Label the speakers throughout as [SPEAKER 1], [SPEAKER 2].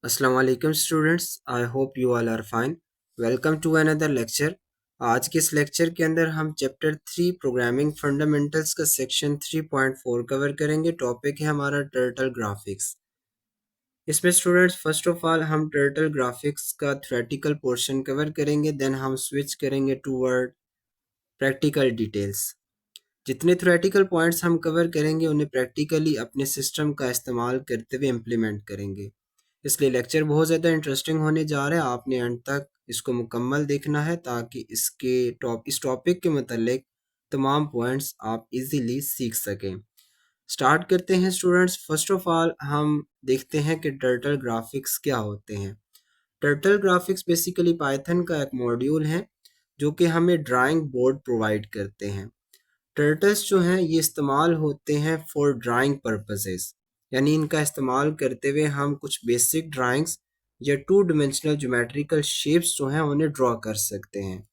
[SPEAKER 1] अस्सलाम वालेकुम students, I hope you all are fine. Welcome to another lecture. आज के इस लेक्चर के अंदर हम चैप्टर 3 प्रोग्रामिंग फंडामेंटल्स का सेक्शन 3.4 कवर करेंगे। टॉपिक है हमारा टर्टल ग्राफिक्स। इसमें स्टूडेंट्स फर्स्ट ऑफ ऑल हम टर्टल ग्राफिक्स का थ्योरेटिकल पोर्शन कवर करेंगे, देन हम स्विच करेंगे टूवर्ड प्रैक्टिकल डिटेल्स। जितने थ्योरेटिकल पॉइंट्स हम कवर करेंगे उन्हें प्रैक्टिकली अपने सिस्टम का इस्तेमाल करते हुए इम्प्लीमेंट करेंगे। इसलिए लेक्चर बहुत ज़्यादा इंटरेस्टिंग होने जा रहा है। आपने अंत तक इसको मुकम्मल देखना है ताकि इस टॉपिक के मतलब तमाम पॉइंट्स आप इजीली सीख सकें। स्टार्ट करते हैं स्टूडेंट्स। फर्स्ट ऑफ ऑल हम देखते हैं कि टर्टल ग्राफिक्स क्या होते हैं। टर्टल ग्राफिक्स बेसिकली पाइथन का एक मॉड्यूल है जो कि हमें ड्राइंग बोर्ड प्रोवाइड करते हैं। टर्टल्स जो हैं ये इस्तेमाल होते हैं फॉर ड्राइंग पर्पसेस, यानी इनका इस्तेमाल करते हुए हम कुछ बेसिक ड्राइंग्स या टू डिमेंशनल ज्योमेट्रिकल शेप्स जो हैं उन्हें ड्रॉ कर सकते हैं।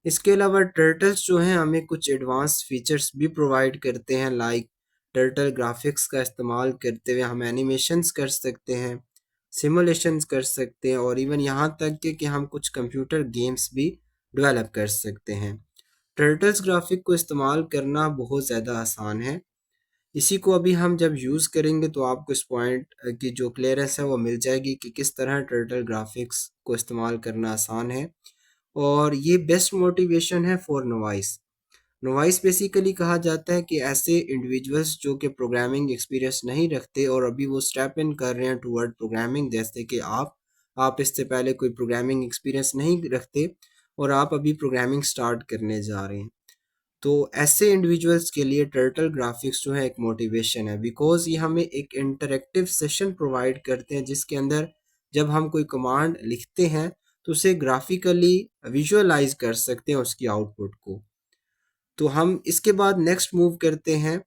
[SPEAKER 1] इसके अलावा टर्टल्स जो हैं हमें कुछ एडवांस फीचर्स भी प्रोवाइड करते हैं, लाइक टर्टल ग्राफिक्स का इस्तेमाल करते हुए हम एनिमेशंस कर सकते हैं, सिमुलेशंस कर सकते हैं और इवन यहाँ तक कि हम कुछ कंप्यूटर गेम्स भी डेवलप कर सकते हैं। टर्टल्स ग्राफिक को इस्तेमाल करना बहुत ज़्यादा आसान है। इसी को अभी हम जब यूज़ करेंगे तो आपको इस पॉइंट की जो क्लियरेंस है वो मिल जाएगी कि किस तरह टर्टल ग्राफिक्स को इस्तेमाल करना आसान है। और ये बेस्ट मोटिवेशन है फॉर नोवाइस। नोवाइस बेसिकली कहा जाता है कि ऐसे इंडिविजुअल्स जो कि प्रोग्रामिंग एक्सपीरियंस नहीं रखते और अभी वो स्टेप इन कर रहे हैं टूवर्ड प्रोग्रामिंग, जैसे कि आप इससे पहले कोई प्रोग्रामिंग एक्सपीरियंस नहीं रखते और आप अभी प्रोग्रामिंग स्टार्ट करने जा रहे हैं। तो ऐसे इंडिविजुअल्स के लिए टर्टल ग्राफिक्स जो है एक मोटिवेशन है, बिकॉज ये हमें एक इंटरेक्टिव सेशन प्रोवाइड करते हैं जिसके अंदर जब हम कोई कमांड लिखते हैं तो उसे ग्राफिकली विजुअलाइज कर सकते हैं उसकी आउटपुट को। तो हम इसके बाद नेक्स्ट मूव करते हैं।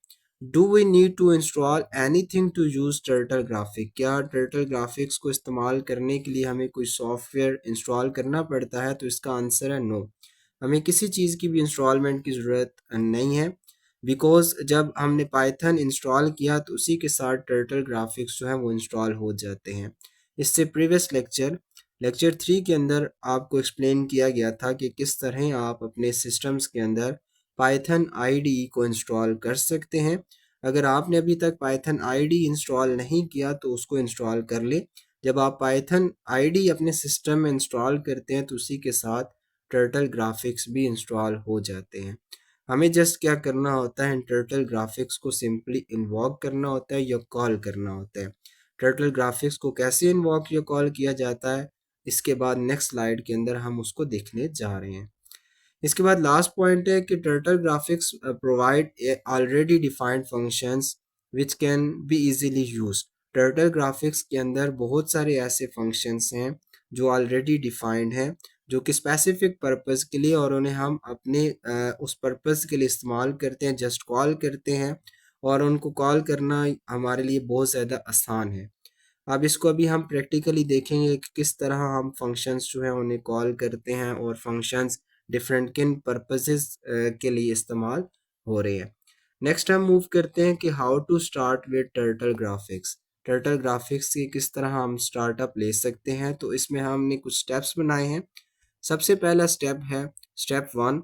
[SPEAKER 1] Do we need to install anything to use turtle graphic? क्या टर्टल ग्राफिक्स को इस्तेमाल करने के लिए हमें कोई सॉफ्टवेयर इंस्टॉल करना पड़ता है? तो इसका आंसर है नो। हमें किसी चीज़ की भी इंस्टॉलमेंट की ज़रूरत नहीं है, बिकॉज जब हमने पाइथन इंस्टॉल किया तो उसी के साथ टर्टल ग्राफिक्स जो है वो इंस्टॉल हो जाते हैं। इससे प्रीवियस लेक्चर 3 के अंदर आपको एक्सप्लेन किया गया था कि किस तरह आप अपने सिस्टम्स के अंदर पाइथन आईडी को इंस्टॉल कर सकते हैं। अगर आपने अभी तक पाइथन आईडी इंस्टॉल नहीं किया तो उसको इंस्टॉल कर ले। जब आप पाइथन आईडी अपने सिस्टम में इंस्टॉल करते हैं तो उसी के साथ टर्टल ग्राफिक्स भी इंस्टॉल हो जाते हैं। हमें जस्ट क्या करना होता है, इन टर्टल ग्राफिक्स को सिंपली इन्वॉक करना होता है या कॉल करना होता है। टर्टल ग्राफिक्स को कैसे इन्वॉक या कॉल किया जाता है, इसके बाद नेक्स्ट स्लाइड के अंदर हम उसको देखने जा रहे हैं। इसके बाद लास्ट पॉइंट है कि turtle graphics provide already defined functions which can be easily used. Turtle graphics के अंदर बहुत सारे ऐसे फंक्शंस हैं जो ऑलरेडी डिफाइंड हैं, जो कि स्पेसिफिक पर्पस के लिए और उन्हें हम अपने उस पर्पस के लिए इस्तेमाल करते हैं, जस्ट कॉल करते हैं और उनको कॉल करना हमारे लिए बहुत ज़्यादा आसान है। अब इसको अभी हम प्रैक्टिकली देखेंगे कि किस तरह हम फंक्शंस जो है उन्हें कॉल करते हैं और फंक्शंस डिफरेंट किन पर्पसेस के लिए इस्तेमाल हो रहे हैं। नेक्स्ट हम मूव करते हैं कि how to start with turtle graphics. Turtle graphics की किस तरह हम स्टार्टअप ले सकते हैं, तो इसमें हमने कुछ स्टेप्स बनाए हैं। सबसे पहला स्टेप है स्टेप 1।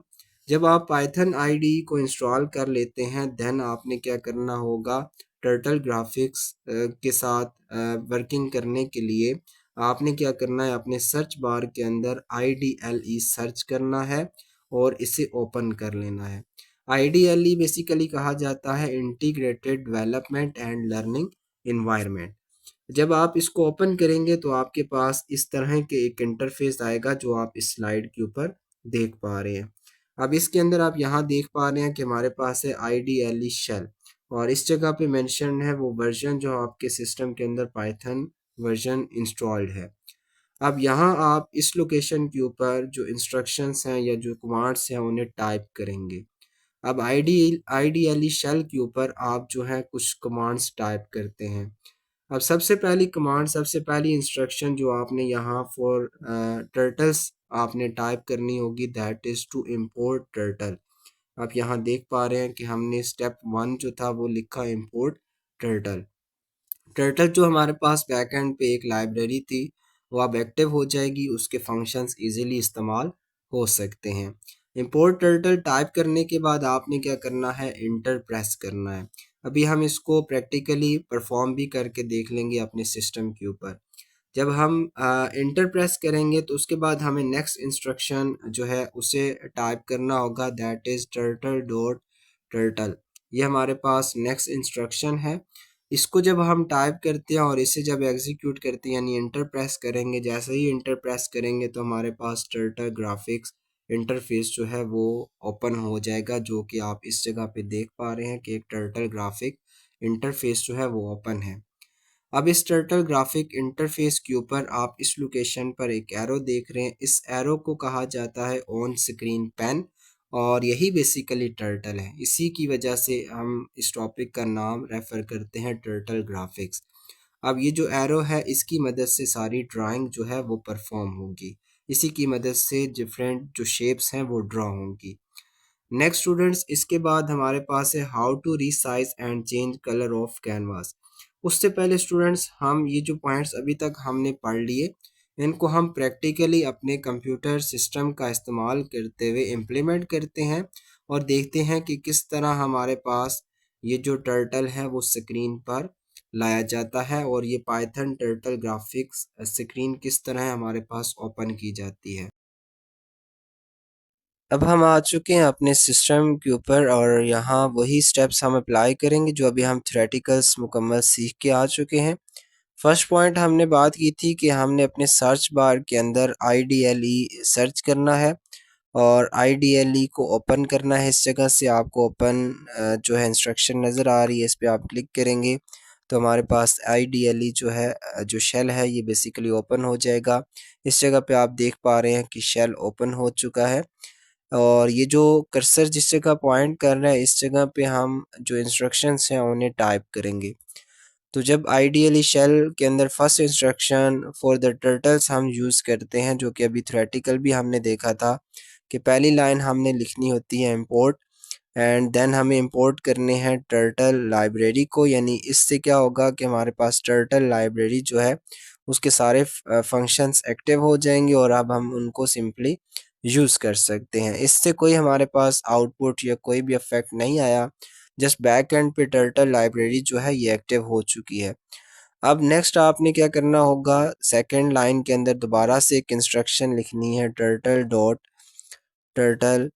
[SPEAKER 1] जब आप पाइथन आईडी को इंस्टॉल कर लेते हैं देन आपने क्या करना होगा, टर्टल ग्राफिक्स के साथ वर्किंग करने के लिए आपने क्या करना है, अपने सर्च बार के अंदर IDLE सर्च करना है और इसे ओपन कर लेना है। IDLE बेसिकली कहा जाता है integrated development and learning environment. जब आप इसको ओपन करेंगे तो आपके पास इस तरह के एक इंटरफेस आएगा जो आप इस स्लाइड के ऊपर देख पा रहे हैं। अब इसके अंदर आप यहाँ देख पा रहे हैं कि हमारे पास है IDLE शेल और इस जगह पे मेंशन है वो वर्जन जो आपके सिस्टम के अंदर पाइथन वर्जन इंस्टॉल्ड है। अब यहाँ आप इस लोकेशन के ऊपर जो इंस्ट्रक्शंस हैं या जो कमांड्स हैं उन्हें टाइप करेंगे। अब IDLE शेल के ऊपर आप जो है कुछ कमांड्स टाइप करते हैं। अब सबसे पहली इंस्ट्रक्शन जो आपने यहाँ फॉर टर्टल्स आपने टाइप करनी होगी, that is to import turtle. आप यहाँ देख पा रहे हैं कि हमने स्टेप 1 जो था वो लिखा इम्पोर्ट टर्टल। टर्टल जो हमारे पास बैक एंड पे एक लाइब्रेरी थी वो अब एक्टिव हो जाएगी, उसके फंक्शंस इजीली इस्तेमाल हो सकते हैं। इंपोर्ट टर्टल टाइप करने के बाद आपने क्या करना है, इंटर प्रेस करना है। अभी हम इसको प्रैक्टिकली परफॉर्म भी करके देख लेंगे अपने सिस्टम के ऊपर। जब हम इंटर प्रेस करेंगे तो उसके बाद हमें नेक्स्ट इंस्ट्रक्शन जो है उसे टाइप करना होगा, that is turtle dot turtle. ये हमारे पास नेक्स्ट इंस्ट्रक्शन है। इसको जब हम टाइप करते हैं और इसे जब एग्जीक्यूट करते हैं यानी इंटर प्रेस करेंगे, जैसे ही इंटर प्रेस करेंगे तो हमारे पास टर्टल ग्राफिक्स इंटरफेस जो है वो ओपन हो जाएगा, जो कि आप इस जगह पे देख पा रहे हैं कि एक टर्टल ग्राफिक इंटरफेस जो है वो ओपन है। अब इस टर्टल ग्राफिक इंटरफेस के ऊपर आप इस लोकेशन पर एक एरो देख रहे हैं, इस एरो को कहा जाता है ऑन स्क्रीन पेन, और यही बेसिकली टर्टल है। इसी की वजह से हम इस टॉपिक का नाम रेफर करते हैं टर्टल ग्राफिक्स। अब ये जो एरो है इसकी मदद से सारी ड्राइंग जो है वो परफॉर्म होगी, इसी की मदद से डिफरेंट जो शेप्स हैं वो ड्रॉ होंगी। नेक्स्ट स्टूडेंट्स, इसके बाद हमारे पास है how to resize and change colour of canvas. उससे पहले स्टूडेंट्स, हम ये जो पॉइंट्स अभी तक हमने पढ़ लिए इनको हम प्रैक्टिकली अपने कंप्यूटर सिस्टम का इस्तेमाल करते हुए इम्प्लीमेंट करते हैं और देखते हैं कि किस तरह हमारे पास ये जो टर्टल है वो स्क्रीन पर लाया जाता है और ये पाइथन टर्टल ग्राफिक्स स्क्रीन किस तरह हमारे पास ओपन की जाती है। अब हम आ चुके हैं अपने सिस्टम के ऊपर और यहाँ वही स्टेप्स हम अप्लाई करेंगे जो अभी हम थ्योरेटिकल्स मुकम्मल सीख के आ चुके हैं। फर्स्ट पॉइंट हमने बात की थी कि हमने अपने सर्च बार के अंदर IDLE सर्च करना है और IDLE को ओपन करना है। इस जगह से आपको ओपन जो है इंस्ट्रक्शन नज़र आ रही है, इस पर आप क्लिक करेंगे तो हमारे पास IDLE जो है जो शेल है ये बेसिकली ओपन हो जाएगा। इस जगह पे आप देख पा रहे हैं कि शेल ओपन हो चुका है और ये जो कर्सर जिस जगह पॉइंट कर रहा है इस जगह पे हम जो इंस्ट्रक्शंस हैं उन्हें टाइप करेंगे। तो जब आइडियली शेल के अंदर first instruction for the turtles हम यूज़ करते हैं, जो कि अभी थ्योरेटिकल भी हमने देखा था कि पहली लाइन हमने लिखनी होती है इंपोर्ट एंड देन हमें इंपोर्ट करने हैं टर्टल लाइब्रेरी को। यानी इससे क्या होगा कि हमारे पास टर्टल लाइब्रेरी जो है उसके सारे फंक्शंस एक्टिव हो जाएंगे और अब हम उनको सिंपली यूज़ कर सकते हैं। इससे कोई हमारे पास आउटपुट या कोई भी इफेक्ट नहीं आया, जस्ट बैक एंड पे टर्टल लाइब्रेरी जो है ये एक्टिव हो चुकी है। अब नेक्स्ट आपने क्या करना होगा, सेकेंड लाइन के अंदर दोबारा से एक इंस्ट्रक्शन लिखनी है, टर्टल डॉट टर्टल।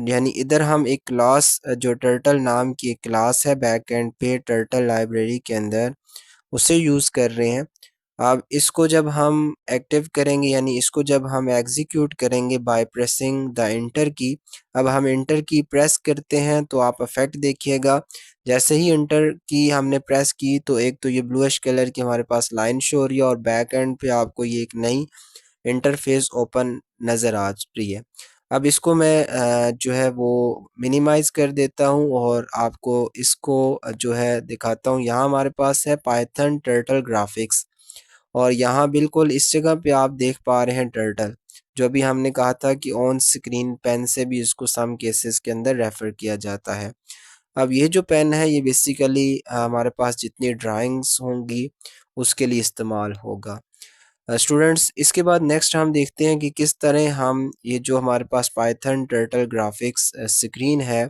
[SPEAKER 1] यानी इधर हम एक क्लास जो टर्टल नाम की एक क्लास है बैक एंड पे टर्टल लाइब्रेरी के अंदर उसे यूज़ कर रहे हैं। अब इसको जब हम एक्टिव करेंगे यानी इसको जब हम एग्जीक्यूट करेंगे बाय प्रेसिंग द इंटर की, अब हम इंटर की प्रेस करते हैं तो आप इफेक्ट देखिएगा, जैसे ही इंटर की हमने प्रेस की तो एक तो ये ब्लूइश कलर की हमारे पास लाइन शो हो रही है और बैक एंड पे आपको ये एक नई इंटरफेस ओपन नज़र आ रही है। अब इसको मैं जो है वो मिनिमाइज कर देता हूँ और आपको इसको जो है दिखाता हूँ। यहाँ हमारे पास है पाइथन टर्टल ग्राफिक्स और यहाँ बिल्कुल इस जगह पे आप देख पा रहे हैं टर्टल, जो अभी हमने कहा था कि ऑन स्क्रीन पेन से भी इसको सम केसेस के अंदर रेफर किया जाता है। अब ये जो पेन है ये बेसिकली हमारे पास जितनी ड्राइंग्स होंगी उसके लिए इस्तेमाल होगा। स्टूडेंट्स, इसके बाद नेक्स्ट हम देखते हैं कि किस तरह हम ये जो हमारे पास पाइथन टर्टल ग्राफिक्स स्क्रीन है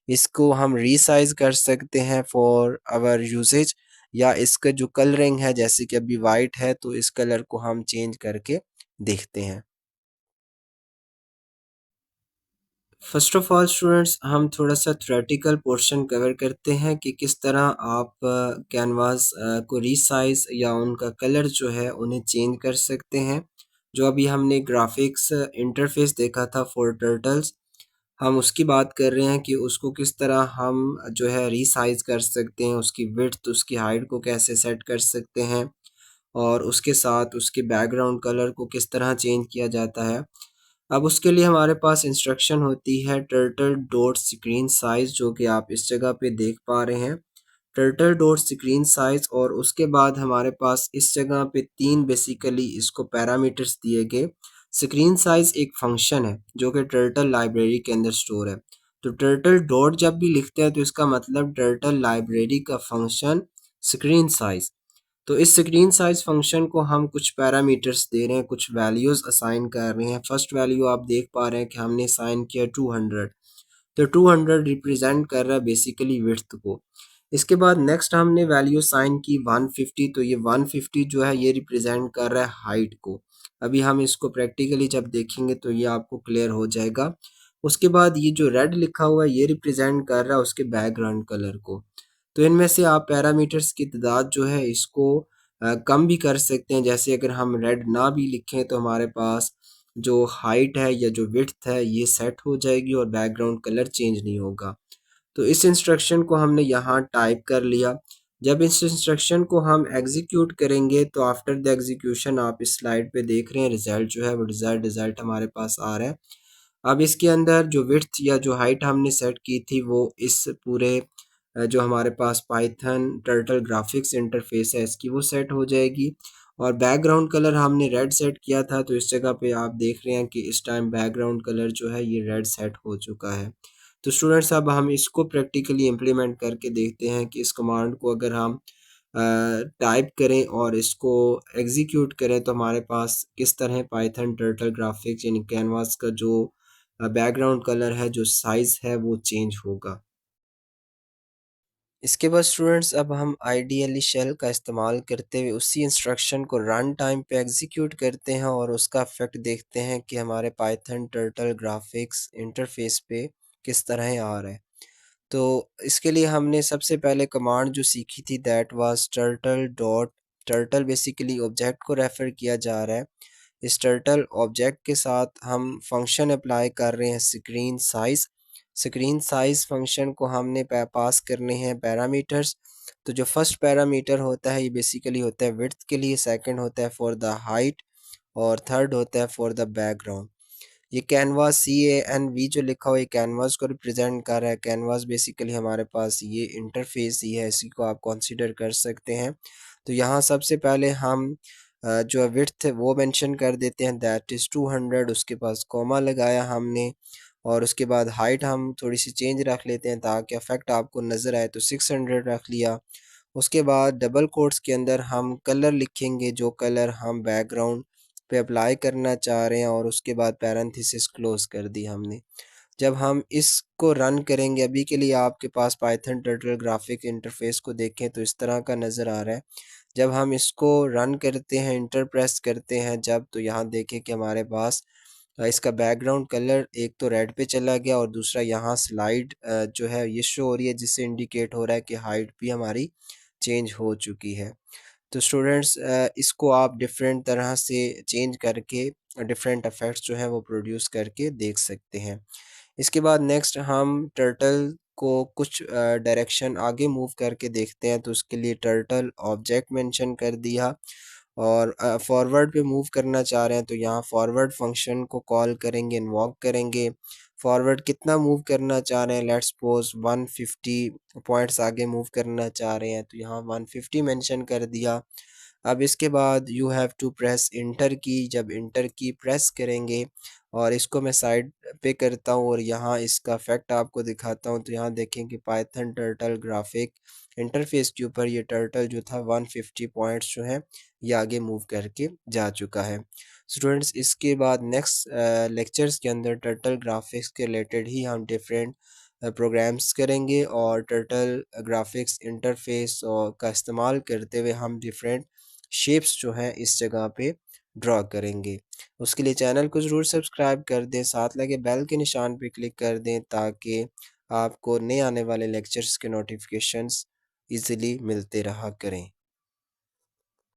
[SPEAKER 1] इसको हम रीसाइज कर सकते हैं फॉर आवर यूजेज, या इसका जो कलरिंग है जैसे कि अभी वाइट है तो इस कलर को हम चेंज करके देखते हैं। फर्स्ट ऑफ ऑल स्टूडेंट्स, हम थोड़ा सा थ्योरेटिकल पोर्शन कवर करते हैं कि किस तरह आप कैनवास को रीसाइज या उनका कलर जो है उन्हें चेंज कर सकते हैं। जो अभी हमने ग्राफिक्स इंटरफेस देखा था फॉर टर्टल्स, हम उसकी बात कर रहे हैं कि उसको किस तरह हम जो है रीसाइज कर सकते हैं, उसकी विड्थ उसकी हाइट को कैसे सेट कर सकते हैं और उसके साथ उसके बैकग्राउंड कलर को किस तरह चेंज किया जाता है। अब उसके लिए हमारे पास इंस्ट्रक्शन होती है टर्टल डॉट स्क्रीन साइज, जो कि आप इस जगह पे देख पा रहे हैं, टर्टल डॉट स्क्रीन साइज। और उसके बाद हमारे पास इस जगह पे तीन बेसिकली इसको पैरामीटर्स दिए गए। स्क्रीन साइज एक फंक्शन है जो कि टर्टल लाइब्रेरी के अंदर स्टोर है। तो टर्टल डॉट जब भी लिखते हैं तो इसका मतलब टर्टल लाइब्रेरी का फंक्शन स्क्रीन साइज। तो इस स्क्रीन साइज फंक्शन को हम कुछ पैरामीटर्स दे रहे हैं, कुछ वैल्यूज असाइन कर रहे हैं। फर्स्ट वैल्यू आप देख पा रहे हैं कि हमने असाइन किया 200, तो 200 रिप्रेजेंट कर रहा है बेसिकली विड्थ को। इसके बाद नेक्स्ट हमने वैल्यू साइन की 150, तो ये 150 जो है ये रिप्रेजेंट कर रहा है हाइट को। अभी हम इसको प्रैक्टिकली जब देखेंगे तो ये आपको क्लियर हो जाएगा। उसके बाद ये जो रेड लिखा हुआ है ये रिप्रेजेंट कर रहा है उसके बैकग्राउंड कलर को। तो इनमें से आप पैरामीटर्स की तादाद जो है इसको कम भी कर सकते हैं। जैसे अगर हम रेड ना भी लिखें तो हमारे पास जो हाइट है या जो विड्थ है ये सेट हो जाएगी और बैकग्राउंड कलर चेंज नहीं होगा। तो इस इंस्ट्रक्शन को हमने यहाँ टाइप कर लिया। जब इस इंस्ट्रक्शन को हम एग्जीक्यूट करेंगे तो आफ्टर द एग्जीक्यूशन आप इस स्लाइड पे देख रहे हैं रिजल्ट जो है वो रिजल्ट हमारे पास आ रहा है। अब इसके अंदर जो विड्थ या जो हाइट हमने सेट की थी वो इस पूरे जो हमारे पास पाइथन टर्टल ग्राफिक्स इंटरफेस है इसकी वो सेट हो जाएगी। और बैकग्राउंड कलर हमने रेड सेट किया था, तो इस जगह पे आप देख रहे हैं कि इस टाइम बैकग्राउंड कलर जो है ये रेड सेट हो चुका है। तो स्टूडेंट्स अब हम इसको प्रैक्टिकली इम्प्लीमेंट करके देखते हैं कि इस कमांड को अगर हम टाइप करें और इसको एग्जीक्यूट करें तो हमारे पास किस तरह पाइथन टर्टल ग्राफिक्स यानी कैनवास का जो बैकग्राउंड कलर है जो साइज है वो चेंज होगा। इसके बाद स्टूडेंट्स अब हम आइडियली शेल का इस्तेमाल करते हुए उसी इंस्ट्रक्शन को रन टाइम पे एग्जीक्यूट करते हैं और उसका इफेक्ट देखते हैं कि हमारे पाइथन टर्टल ग्राफिक्स इंटरफेस पे किस तरह आ रहा है। तो इसके लिए हमने सबसे पहले कमांड जो सीखी थी that was turtle dot turtle, basically object को रेफर किया जा रहा है। इस टर्टल ऑब्जेक्ट के साथ हम फंक्शन अप्लाई कर रहे हैं screen size. Screen size function को हमने पास करने हैं पैरामीटर्स। तो जो फर्स्ट पैरामीटर होता है ये बेसिकली होता है विड्थ के लिए, सेकंड होता है फॉर द हाइट और थर्ड होता है फॉर द बैकग्राउंड। ये कैनवास CANV जो लिखा हुआ है कैनवास को रिप्रेजेंट कर रहा है। कैनवास बेसिकली हमारे पास ये इंटरफेस ही है, इसी को आप कंसीडर कर सकते हैं। तो यहाँ सबसे पहले हम जो विड्थ है वो मेंशन कर देते हैं दैट इज़ 200, उसके पास कॉमा लगाया हमने। और उसके बाद हाइट हम थोड़ी सी चेंज रख लेते हैं ताकि इफेक्ट आपको नज़र आए, तो 600 रख लिया। उसके बाद डबल कोट्स के अंदर हम कलर लिखेंगे जो कलर हम बैकग्राउंड पे अप्लाई करना चाह रहे हैं और उसके बाद पैरेंथेसिस क्लोज कर दी हमने। जब हम इसको रन करेंगे, अभी के लिए आपके पास पाइथन टर्टल ग्राफिक इंटरफेस को देखें तो इस तरह का नज़र आ रहा है। जब हम इसको रन करते हैं, इंटर प्रेस करते हैं जब, तो यहाँ देखें कि हमारे पास इसका बैकग्राउंड कलर एक तो रेड पे चला गया और दूसरा यहाँ स्लाइड जो है ये शो हो रही है जिससे इंडिकेट हो रहा है कि हाइट भी हमारी चेंज हो चुकी है। तो स्टूडेंट्स इसको आप डिफरेंट तरह से चेंज करके डिफरेंट इफेक्ट्स जो है वो प्रोड्यूस करके देख सकते हैं। इसके बाद नेक्स्ट हम टर्टल को कुछ डायरेक्शन आगे मूव करके देखते हैं। तो उसके लिए टर्टल ऑब्जेक्ट मेंशन कर दिया और फॉरवर्ड पे मूव करना चाह रहे हैं तो यहाँ फॉरवर्ड फंक्शन को कॉल करेंगे, इन्वॉक करेंगे। फॉरवर्ड कितना मूव करना चाह रहे हैं, लेट्स सपोज 150 पॉइंट्स आगे मूव करना चाह रहे हैं तो यहाँ 150 मेंशन कर दिया। अब इसके बाद you have to press enter key, जब इंटर की प्रेस करेंगे और इसको मैं साइड पे करता हूँ और यहाँ इसका इफेक्ट आपको दिखाता हूँ। तो यहाँ देखें कि पाइथन टर्टल ग्राफिक इंटरफेस के ऊपर ये टर्टल जो था 150 पॉइंट्स जो है ये आगे मूव करके जा चुका है। स्टूडेंट्स इसके बाद नेक्स्ट लेक्चर्स के अंदर टर्टल ग्राफिक्स के रिलेटेड ही हम डिफरेंट प्रोग्राम्स करेंगे और टर्टल ग्राफिक्स इंटरफेस और का इस्तेमाल करते हुए हम डिफरेंट शेप्स जो हैं इस जगह पे ड्रॉ करेंगे। उसके लिए चैनल को ज़रूर सब्सक्राइब कर दें, साथ लगे बेल के निशान पे क्लिक कर दें ताकि आपको नए आने वाले लेक्चर्स के नोटिफिकेशंस इजीली मिलते रहा करें।